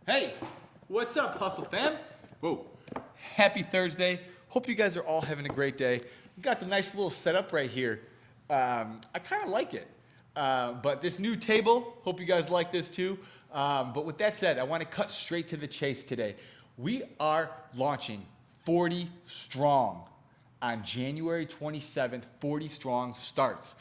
Hey, what's up, Hustle fam? Whoa, happy Thursday. Hope you guys are all having a great day. We got the nice little setup right here. I kind of like it. But this new table, hope you guys like this too. But with that said, I want to cut straight to the chase today. We are launching 40 Strong on January 27th. 40 Strong starts.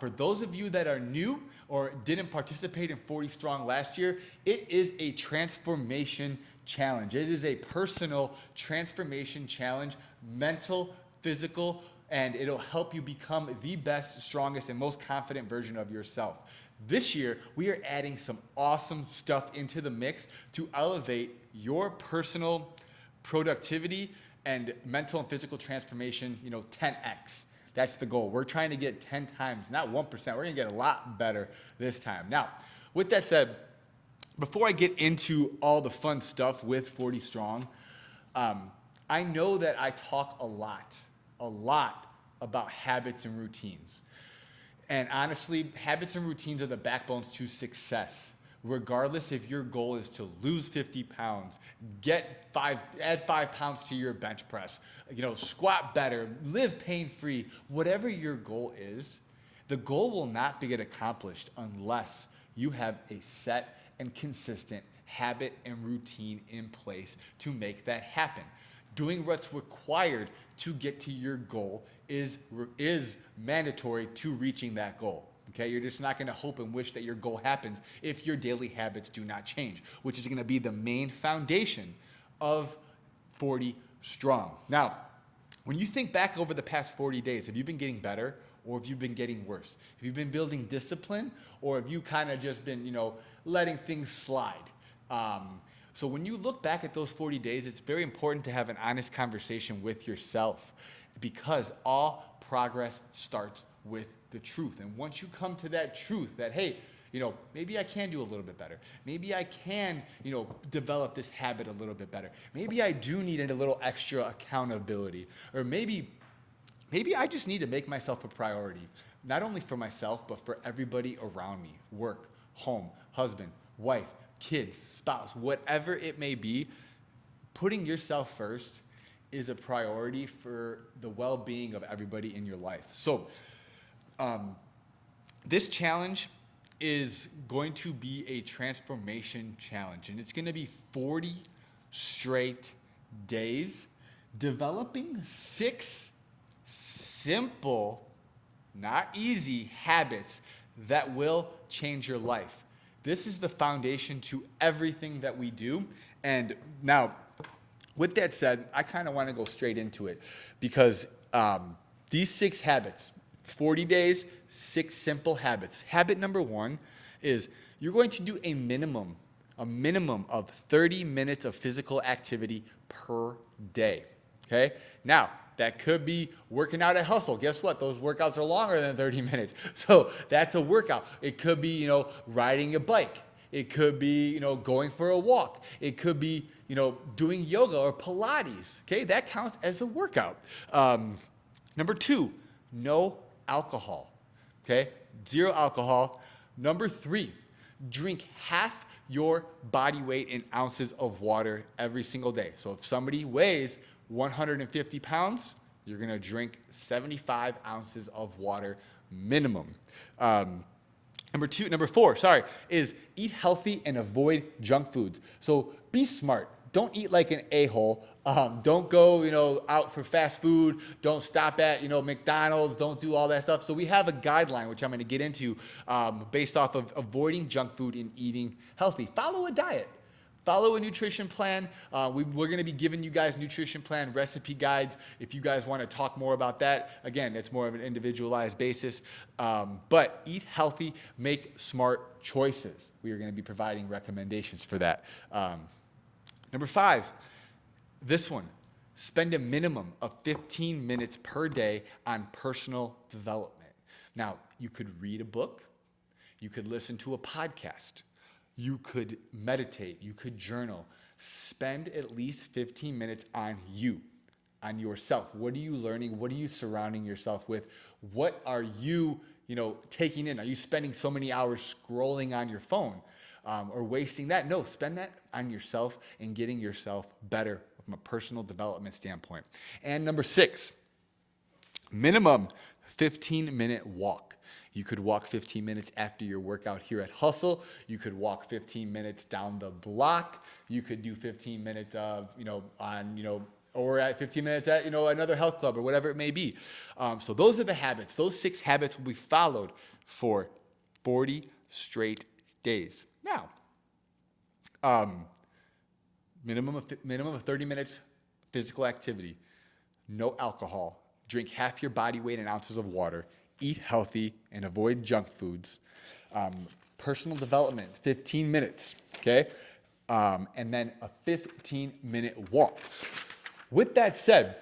For those of you that are new or didn't participate in 40 Strong last year, it is a transformation challenge. It is a personal transformation challenge, mental, physical, and it'll help you become the best, strongest, and most confident version of yourself. This year, we are adding some awesome stuff into the mix to elevate your personal productivity and mental and physical transformation, 10x. That's the goal. We're trying to get 10 times, not 1%. We're going to get a lot better this time. Now, with that said, before I get into all the fun stuff with 40 Strong, I know that I talk a lot about habits and routines. And honestly, habits and routines are the backbones to success. Regardless if your goal is to lose 50 pounds, add 5 pounds to your bench press, squat better, live pain-free, whatever your goal is, the goal will not be get accomplished unless you have a set and consistent habit and routine in place to make that happen. Doing what's required to get to your goal is mandatory to reaching that goal. Okay, you're just not going to hope and wish that your goal happens if your daily habits do not change, which is going to be the main foundation of 40 Strong. Now, when you think back over the past 40 days, have you been getting better or have you been getting worse? Have you been building discipline or have you kind of just been, letting things slide? So when you look back at those 40 days, it's very important to have an honest conversation with yourself because all progress starts with the truth. And once you come to that truth that, hey, maybe I can do a little bit better. Maybe I can, develop this habit a little bit better. Maybe I do need a little extra accountability. Or maybe I just need to make myself a priority, not only for myself, but for everybody around me, work, home, husband, wife, kids, spouse, whatever it may be. Putting yourself first is a priority for the well-being of everybody in your life. So this challenge is going to be a transformation challenge, and it's going to be 40 straight days developing 6 simple, not easy habits that will change your life. This is the foundation to everything that we do. And now, with that said, I kind of want to go straight into it because these 6 habits, 40 days, 6 simple habits. Habit number 1 is you're going to do a minimum of 30 minutes of physical activity per day. Okay? Now, that could be working out at Hustle. Guess what? Those workouts are longer than 30 minutes. So that's a workout. It could be, riding a bike. It could be, going for a walk. It could be, doing yoga or Pilates. Okay? That counts as a workout. Number 2, no alcohol. Okay? 0 alcohol. Number 3, drink half your body weight in ounces of water every single day. So if somebody weighs 150 pounds, you're going to drink 75 ounces of water minimum. Number 4, is eat healthy and avoid junk foods. So be smart. Don't eat like an a-hole. Don't go, out for fast food. Don't stop at, McDonald's. Don't do all that stuff. So we have a guideline, which I'm going to get into, based off of avoiding junk food and eating healthy. Follow a diet. Follow a nutrition plan. We're going to be giving you guys nutrition plan recipe guides. If you guys want to talk more about that, again, it's more of an individualized basis. But eat healthy, make smart choices. We are going to be providing recommendations for that. Number 5, this one, spend a minimum of 15 minutes per day on personal development. Now, you could read a book, you could listen to a podcast, you could meditate, you could journal. Spend at least 15 minutes on you, on yourself. What are you learning? What are you surrounding yourself with? What are you, taking in? Are you spending so many hours scrolling on your phone? or wasting that. No, spend that on yourself and getting yourself better from a personal development standpoint. And number 6, minimum 15-minute walk. You could walk 15 minutes after your workout here at Hustle. You could walk 15 minutes down the block. You could do 15 minutes of, or at 15 minutes at, another health club or whatever it may be. So those are the habits. Those 6 habits will be followed for 40 straight days. Now, minimum of 30 minutes physical activity, no alcohol, drink half your body weight in ounces of water, eat healthy and avoid junk foods. Personal development, 15 minutes, okay? And then a 15-minute walk. With that said,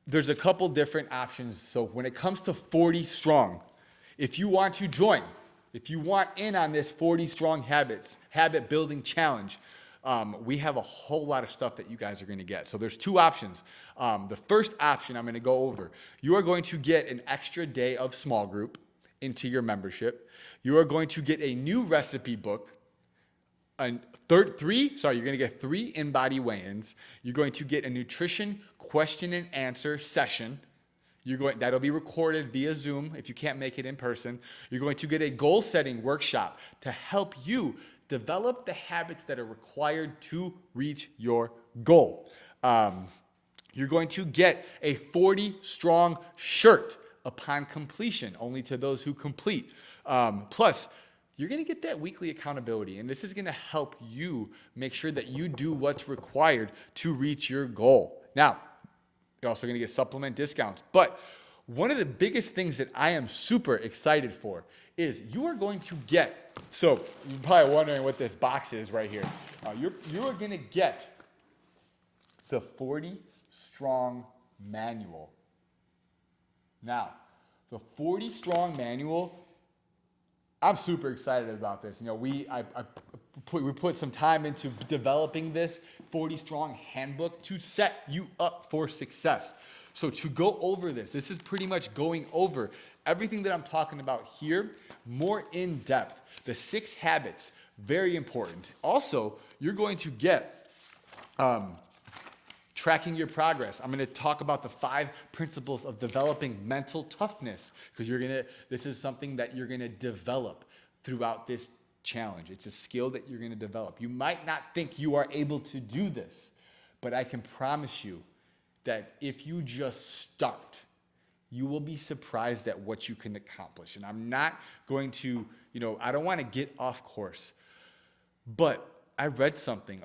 there's a couple different options. So when it comes to 40 strong, if you want to join, if you want in on this 40 strong habit building challenge, we have a whole lot of stuff that you guys are going to get. So there's 2 options. The first option I'm going to go over. You are going to get an extra day of small group into your membership. You are going to get a new recipe book. You're going to get 3 in-body weigh-ins. You're going to get a nutrition question and answer session. That'll be recorded via Zoom if you can't make it in person. You're going to get a goal setting workshop to help you develop the habits that are required to reach your goal. You're going to get a 40 strong shirt upon completion, only to those who complete. Plus, you're going to get that weekly accountability, and this is going to help you make sure that you do what's required to reach your goal. Now, you're also going to get supplement discounts. But one of the biggest things that I am super excited for is you are going to get, so you're probably wondering what this box is right here. You are going to get the 40 Strong Manual. Now, the 40 Strong Manual, I'm super excited about this. We put some time into developing this 40 Strong Handbook to set you up for success. So to go over this is pretty much going over everything that I'm talking about here, more in depth. The 6 habits, very important. Also, you're going to get tracking your progress. I'm going to talk about the 5 principles of developing mental toughness, because this is something that you're going to develop throughout this challenge. It's a skill that you're going to develop. You might not think you are able to do this, but I can promise you that if you just start, you will be surprised at what you can accomplish. And I'm not going to, I don't want to get off course, but I read something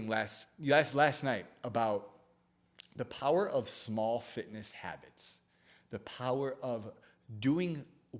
last night about the power of small fitness habits, the power of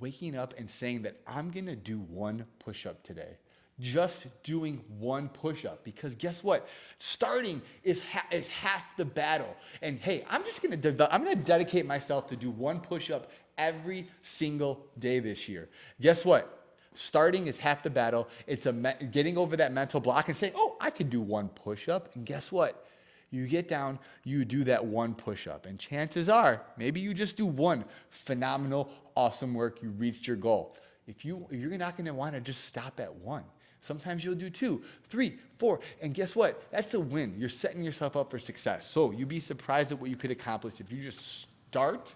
waking up and saying that I'm going to do 1 push-up today. Just doing 1 push-up, because guess what? Starting is half the battle. And hey, I'm going to dedicate myself to do 1 push-up every single day this year. Guess what? Starting is half the battle. It's getting over that mental block and saying, oh, I could do 1 push-up. And guess what? You get down, you do that 1 push-up. And chances are, maybe you just do 1 phenomenal, awesome work. You reached your goal. You're not going to want to just stop at 1. Sometimes you'll do 2, 3, 4. And guess what? That's a win. You're setting yourself up for success. So you'd be surprised at what you could accomplish if you just start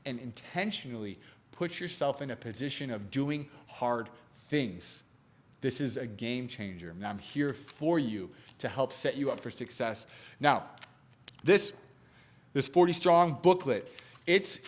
and intentionally put yourself in a position of doing hard things. This is a game changer, and I'm here for you to help set you up for success. Now, this 40 Strong booklet, it's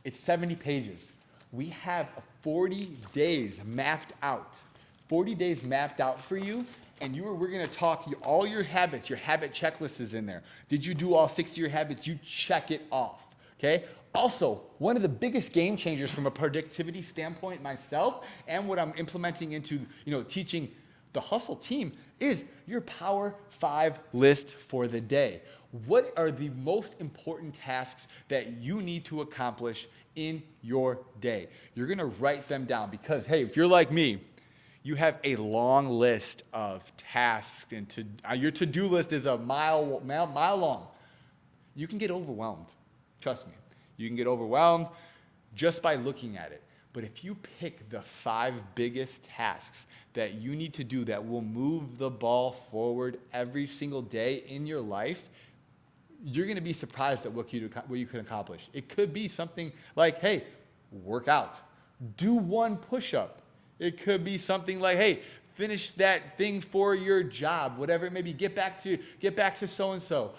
70 pages. We have 40 days mapped out. 40 days mapped out for you, and we're going to talk all your habits. Your habit checklist is in there. Did you do all 60 of your habits? You check it off, okay? Also, one of the biggest game changers from a productivity standpoint myself, and what I'm implementing into teaching the Hustle team, is your Power 5 list for the day. What are the most important tasks that you need to accomplish in your day? You're going to write them down, because hey, if you're like me, you have a long list of tasks, and your to-do list is a mile long. You can get overwhelmed. Trust me. You can get overwhelmed. just by looking at it. But if you pick the 5 biggest tasks that you need to do that will move the ball forward every single day in your life, you're going to be surprised at what you can accomplish. It could be something like, hey, work out, do 1 push-up. It could be something like, hey, finish that thing for your job, whatever it may be. Get back to so-and-so.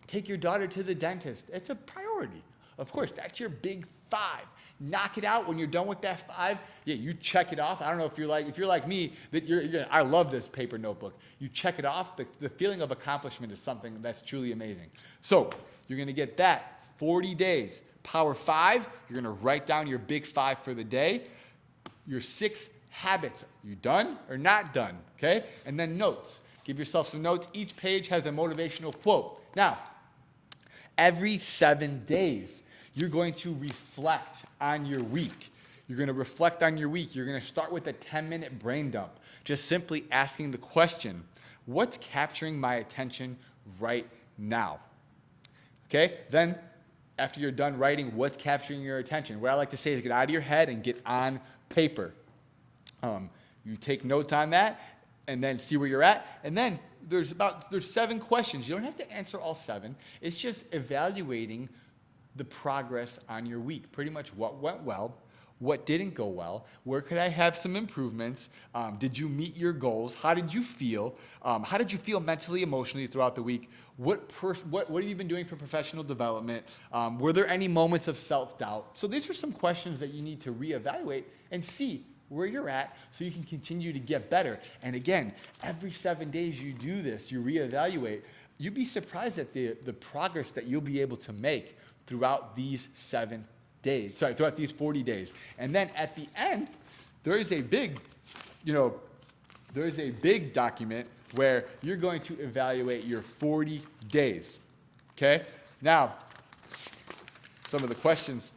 Take your daughter to the dentist. It's a priority. Of course, that's your big 5. Knock it out. When you're done with that 5, yeah, you check it off. I don't know if you're like me, that I love this paper notebook. You check it off. The feeling of accomplishment is something that's truly amazing. So you're going to get that 40 days. Power 5, you're going to write down your big 5 for the day. Your 6 habits. You done or not done? Okay? And then notes. Give yourself some notes. Each page has a motivational quote. Now, every 7 days, you're going to reflect on your week. You're going to reflect on your week. You're going to start with a 10-minute brain dump, just simply asking the question, what's capturing my attention right now? Okay? Then, after you're done writing what's capturing your attention, what I like to say is get out of your head and get on paper. You take notes on that and then see where you're at. And then there's 7 questions. You don't have to answer all 7. It's just evaluating the progress on your week. Pretty much what went well, what didn't go well, where could I have some improvements, did you meet your goals, how did you feel, mentally, emotionally throughout the week, what have you been doing for professional development, were there any moments of self-doubt? So these are some questions that you need to reevaluate and see where you're at so you can continue to get better. And again, every 7 days you do this, you reevaluate, you'd be surprised at the progress that you'll be able to make throughout these 7 days, throughout these 40 days. And then at the end, there is a big document where you're going to evaluate your 40 days. Okay? Now, some of the questions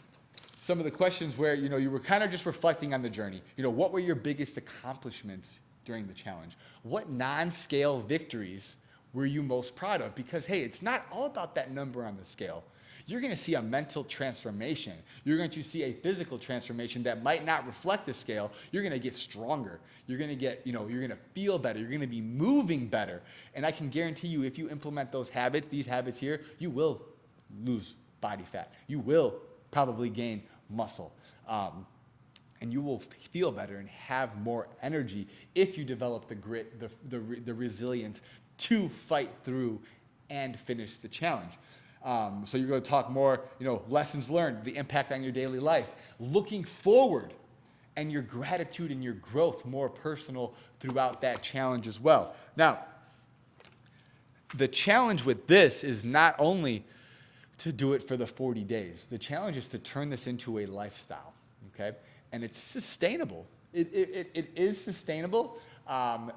where, you were kind of just reflecting on the journey. What were your biggest accomplishments during the challenge? What non-scale victories were you most proud of? Because, hey, it's not all about that number on the scale. You're going to see a mental transformation. You're going to see a physical transformation that might not reflect the scale. You're going to get stronger. You're going to get, you're going to feel better. You're going to be moving better. And I can guarantee you, if you implement these habits here, you will lose body fat. You will probably gain muscle. And you will feel better and have more energy if you develop the grit, the resilience to fight through and finish the challenge. So you're going to talk more, lessons learned, the impact on your daily life, looking forward, and your gratitude and your growth more personal throughout that challenge as well. Now, the challenge with this is not only to do it for the 40 days. The challenge is to turn this into a lifestyle, okay? And it's sustainable. It is sustainable. And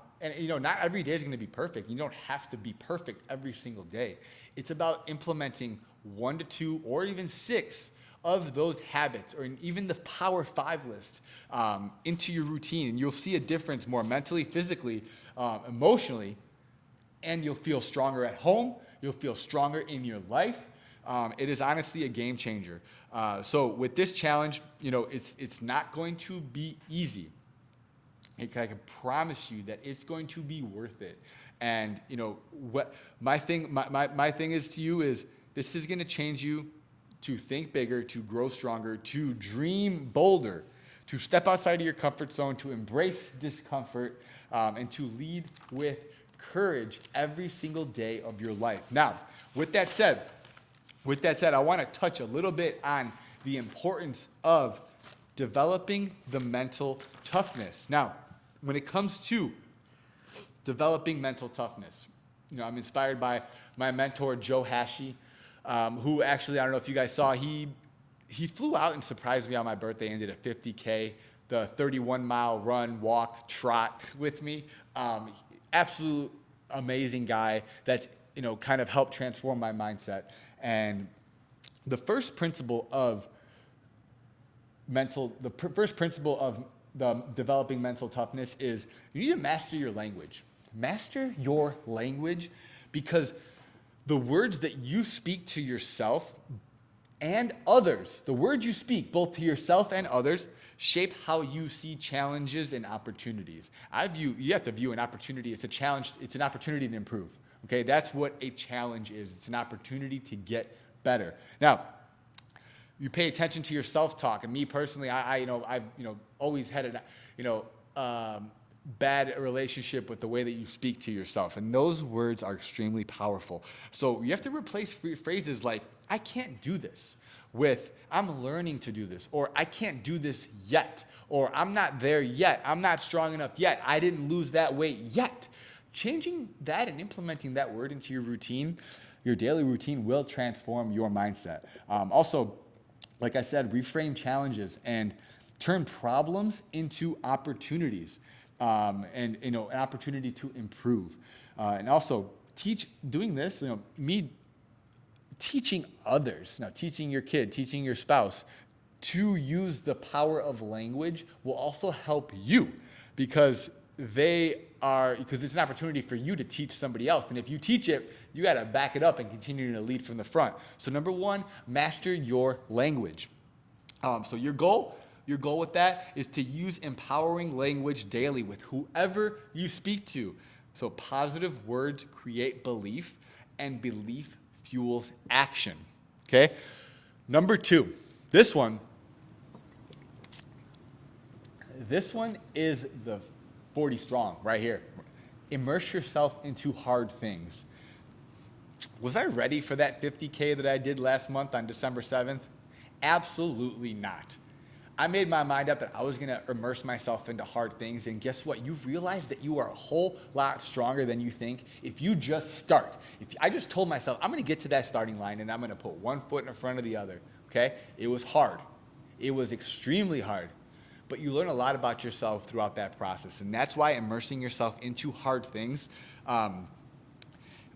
not every day is going to be perfect. You don't have to be perfect every single day. It's about implementing 1 to 2 or even 6 of those habits, or even the Power 5 list, into your routine. And you'll see a difference more mentally, physically, emotionally, and you'll feel stronger at home. You'll feel stronger in your life. It is honestly a game changer. So with this challenge, it's not going to be easy. I can promise you that it's going to be worth it. And what my thing is to you is, this is going to change you to think bigger, to grow stronger, to dream bolder, to step outside of your comfort zone, to embrace discomfort, and to lead with courage every single day of your life. Now, with that said, I want to touch a little bit on the importance of developing the mental toughness. Now, when it comes to developing mental toughness, I'm inspired by my mentor, Joe Hashey, who actually, I don't know if you guys saw, he flew out and surprised me on my birthday and did a 50K, the 31-mile run, walk, trot with me. Absolute amazing guy that's, kind of helped transform my mindset. And the first principle of the developing mental toughness is you need to master your language. Master your language, because the words that you speak to yourself and others. The words you speak, both to yourself and others, shape how you see challenges and opportunities. You have to view an opportunity as a challenge. It's an opportunity to improve. Okay, that's what a challenge is. It's an opportunity to get better. Now, you pay attention to your self-talk. And me personally, I've always had bad relationship with the way that you speak to yourself. And those words are extremely powerful. So you have to replace phrases like, I can't do this, with I'm learning to do this, or I can't do this yet, or I'm not there yet, I'm not strong enough yet, I didn't lose that weight yet. Changing that and implementing that word into your routine, your daily routine, will transform your mindset. Also, like I said, reframe challenges and turn problems into opportunities, and an opportunity to improve. And also doing this, me teaching others, now teaching your kid, teaching your spouse to use the power of language will also help you, because it's an opportunity for you to teach somebody else. And if you teach it, you got to back it up and continue to lead from the front. So number one, master your language. So your goal with that is to use empowering language daily with whoever you speak to. So positive words create belief, and belief fuels action. Okay? Number two, this one is the 40 strong right here. Immerse yourself into hard things. Was I ready for that 50K that I did last month on December 7th? Absolutely not. I made my mind up that I was going to immerse myself into hard things, and guess what? You realize that you are a whole lot stronger than you think if you just start. I just told myself, I'm going to get to that starting line and I'm going to put one foot in front of the other, okay? It was hard. It was extremely hard. But you learn a lot about yourself throughout that process, and that's why immersing yourself into hard things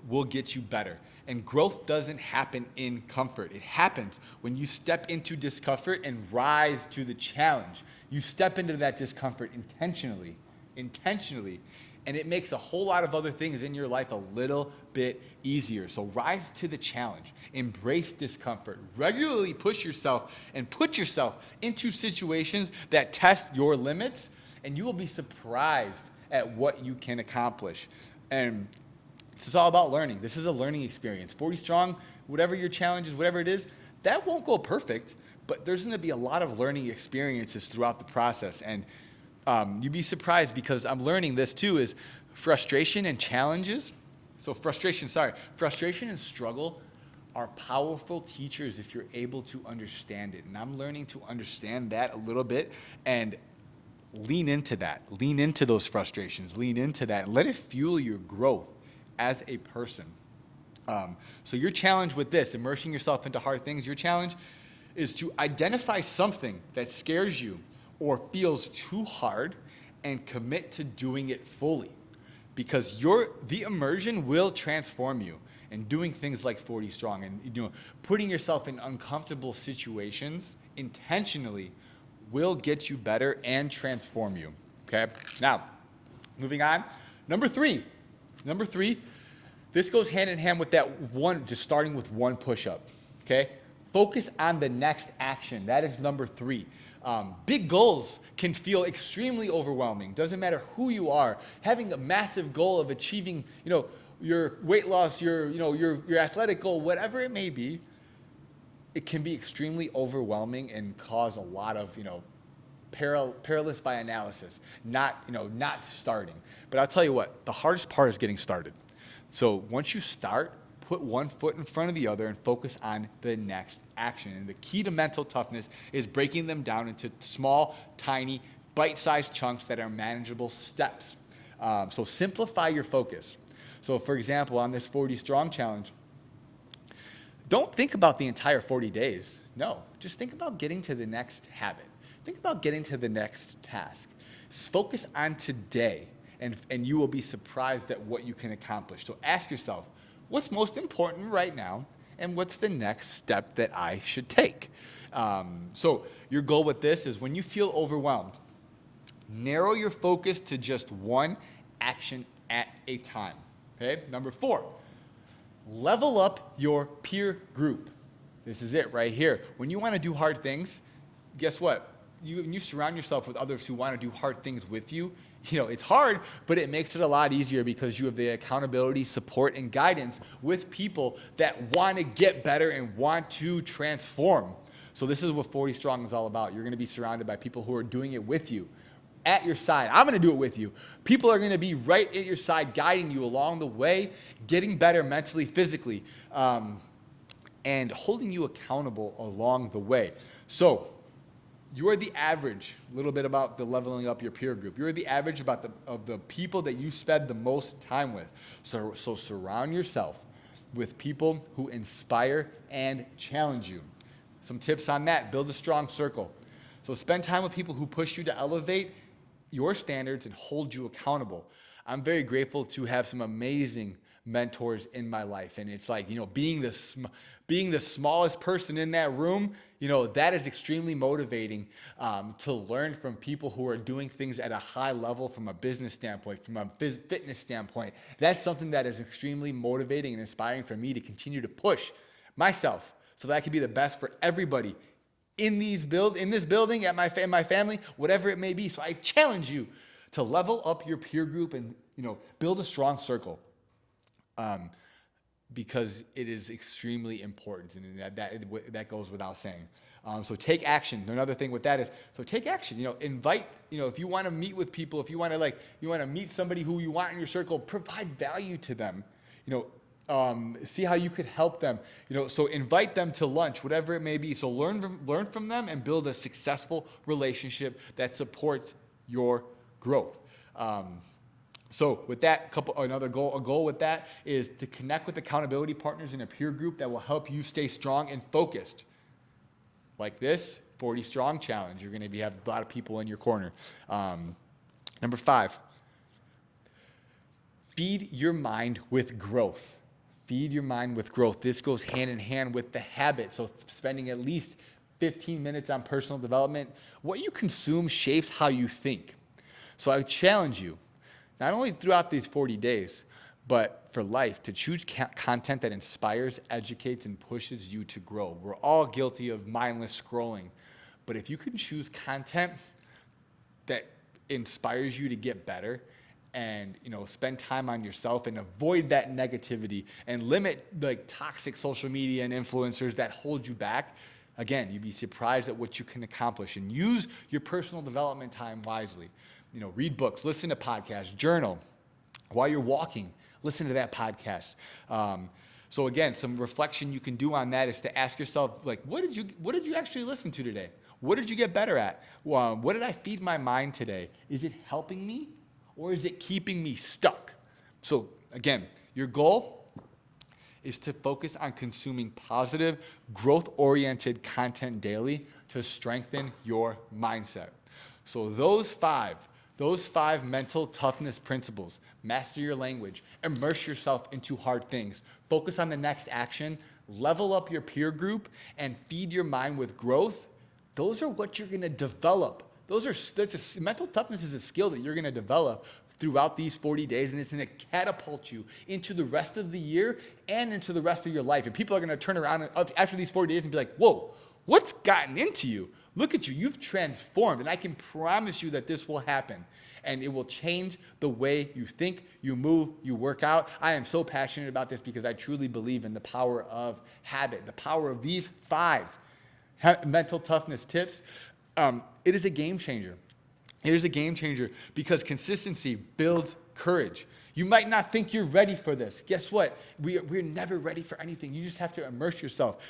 will get you better. And growth doesn't happen in comfort. It happens when you step into discomfort and rise to the challenge. You step into that discomfort intentionally, and it makes a whole lot of other things in your life a little bit easier. So rise to the challenge, embrace discomfort, regularly push yourself and put yourself into situations that test your limits, and you will be surprised at what you can accomplish. And this is all about learning. This is a learning experience. 40 strong, whatever your challenge is, whatever it is, that won't go perfect, but there's going to be a lot of learning experiences throughout the process. And you'd be surprised, because I'm learning this too, is frustration and challenges. So frustration and struggle are powerful teachers if you're able to understand it. And I'm learning to understand that a little bit and lean into that. Lean into those frustrations. Lean into that. Let it fuel your growth as a person. So your challenge with this, immersing yourself into hard things, your challenge is to identify something that scares you or feels too hard and commit to doing it fully, because the immersion will transform you. And doing things like 40 strong and putting yourself in uncomfortable situations intentionally will get you better and transform you. Okay? Now, moving on. Number three, this goes hand in hand with that one, just starting with one push-up, okay? Focus on the next action. That is number three. Big goals can feel extremely overwhelming. Doesn't matter who you are. Having a massive goal of achieving, your weight loss, your athletic goal, whatever it may be, it can be extremely overwhelming and cause a lot of, paralysis by analysis, not starting. But I'll tell you what, the hardest part is getting started. So once you start, put one foot in front of the other and focus on the next action. And the key to mental toughness is breaking them down into small, tiny, bite-sized chunks that are manageable steps. So simplify your focus. So for example, on this 40 strong challenge, don't think about the entire 40 days. No, just think about getting to the next habit. Think about getting to the next task. Focus on today, and you will be surprised at what you can accomplish. So ask yourself, what's most important right now, and what's the next step that I should take? So your goal with this is, when you feel overwhelmed, narrow your focus to just one action at a time. Okay? Number 4, level up your peer group. This is it right here. When you want to do hard things, guess what? You surround yourself with others who want to do hard things with you. It's hard, but it makes it a lot easier because you have the accountability, support, and guidance with people that want to get better and want to transform. So this is what 40 Strong is all about. You're going to be surrounded by people who are doing it with you, at your side. I'm going to do it with you. People are going to be right at your side, guiding you along the way, getting better mentally, physically, and holding you accountable along the way. So you are the average, a little bit about the leveling up your peer group. You're the average of the people that you spend the most time with. So surround yourself with people who inspire and challenge you. Some tips on that: build a strong circle. So spend time with people who push you to elevate your standards and hold you accountable. I'm very grateful to have some amazing mentors in my life. And it's like, being the smallest person in that room, that is extremely motivating to learn from people who are doing things at a high level from a business standpoint, from a fitness standpoint. That's something that is extremely motivating and inspiring for me to continue to push myself so that I can be the best for everybody in this building, at my family, whatever it may be. So I challenge you to level up your peer group and build a strong circle, because it is extremely important, and that goes without saying. So take action. Another thing with that is, so take action. Invite. If you want to meet with people, if you want to meet somebody who you want in your circle, provide value to them. See how you could help them. So invite them to lunch, whatever it may be. So learn from them and build a successful relationship that supports your growth. So with that, a goal with that is to connect with accountability partners in a peer group that will help you stay strong and focused. Like this 40 Strong Challenge, you're going to have a lot of people in your corner. Number 5, feed your mind with growth. Feed your mind with growth. This goes hand in hand with the habit. So spending at least 15 minutes on personal development. What you consume shapes how you think. So I challenge you, not only throughout these 40 days, but for life, to choose content that inspires, educates, and pushes you to grow. We're all guilty of mindless scrolling. But if you can choose content that inspires you to get better, and spend time on yourself and avoid that negativity and limit toxic social media and influencers that hold you back, again, you'd be surprised at what you can accomplish. And use your personal development time wisely. Read books, listen to podcasts, journal. While you're walking, listen to that podcast. So again, some reflection you can do on that is to ask yourself, what did you actually listen to today? What did you get better at? What did I feed my mind today? Is it helping me? Or is it keeping me stuck? So again, your goal is to focus on consuming positive, growth-oriented content daily to strengthen your mindset. So those five mental toughness principles: master your language, immerse yourself into hard things, focus on the next action, level up your peer group, and feed your mind with growth. Those are what you're going to develop. Mental toughness is a skill that you're going to develop throughout these 40 days, and it's going to catapult you into the rest of the year and into the rest of your life. And people are going to turn around after these 40 days and be like, whoa, what's gotten into you? Look at you, you've transformed. And I can promise you that this will happen, and it will change the way you think, you move, you work out. I am so passionate about this because I truly believe in the power of habit, the power of these 5 mental toughness tips. It is a game changer. It is a game changer because consistency builds courage. You might not think you're ready for this. Guess what? We're never ready for anything. You just have to immerse yourself.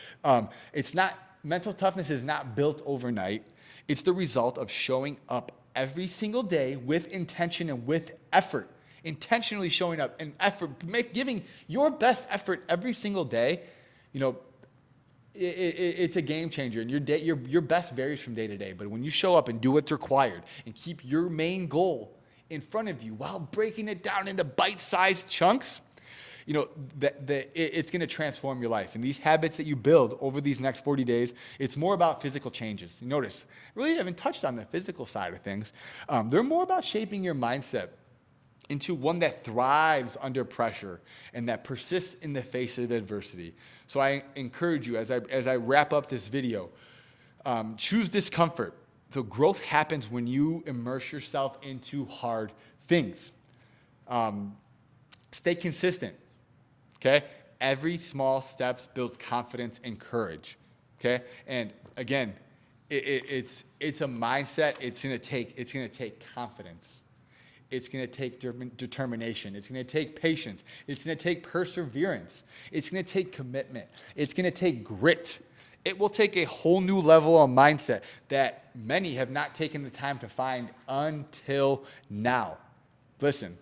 Mental toughness is not built overnight. It's the result of showing up every single day with intention and with effort. Intentionally showing up and effort, giving your best effort every single day. It's a game changer, and your best varies from day to day. But when you show up and do what's required and keep your main goal in front of you while breaking it down into bite-sized chunks, it's going to transform your life. And these habits that you build over these next 40 days, it's more about physical changes. Notice, I really haven't touched on the physical side of things. They're more about shaping your mindset into one that thrives under pressure and that persists in the face of adversity. So I encourage you, as I wrap up this video, choose discomfort. So growth happens when you immerse yourself into hard things. Stay consistent, okay? Every small steps builds confidence and courage, okay? And again, it's a mindset. It's gonna take confidence. It's gonna take determination. It's gonna take patience. It's gonna take perseverance. It's gonna take commitment. It's gonna take grit. It will take a whole new level of mindset that many have not taken the time to find until now. Listen,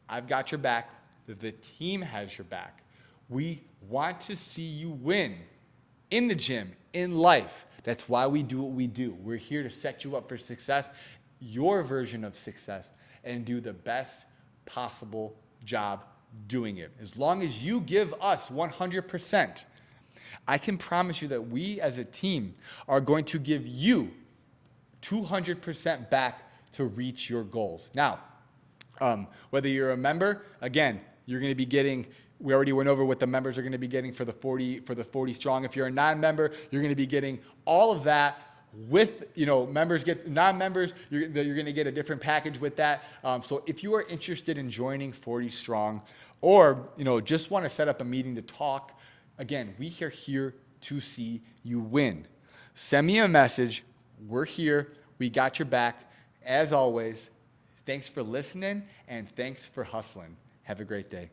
I've got your back. The team has your back. We want to see you win in the gym, in life. That's why we do what we do. We're here to set you up for success, your version of success, and do the best possible job doing it. As long as you give us 100%, I can promise you that we as a team are going to give you 200% back to reach your goals. Now, whether you're a member, again, you're going to be getting, we already went over what the members are going to be getting for the 40 strong. If you're a non-member, you're going to be getting all of that with, members get, non-members, you're going to get a different package with that. So if you are interested in joining 40 strong or, just want to set up a meeting to talk, again, we are here to see you win. Send me a message. We're here. We got your back. As always, thanks for listening and thanks for hustling. Have a great day.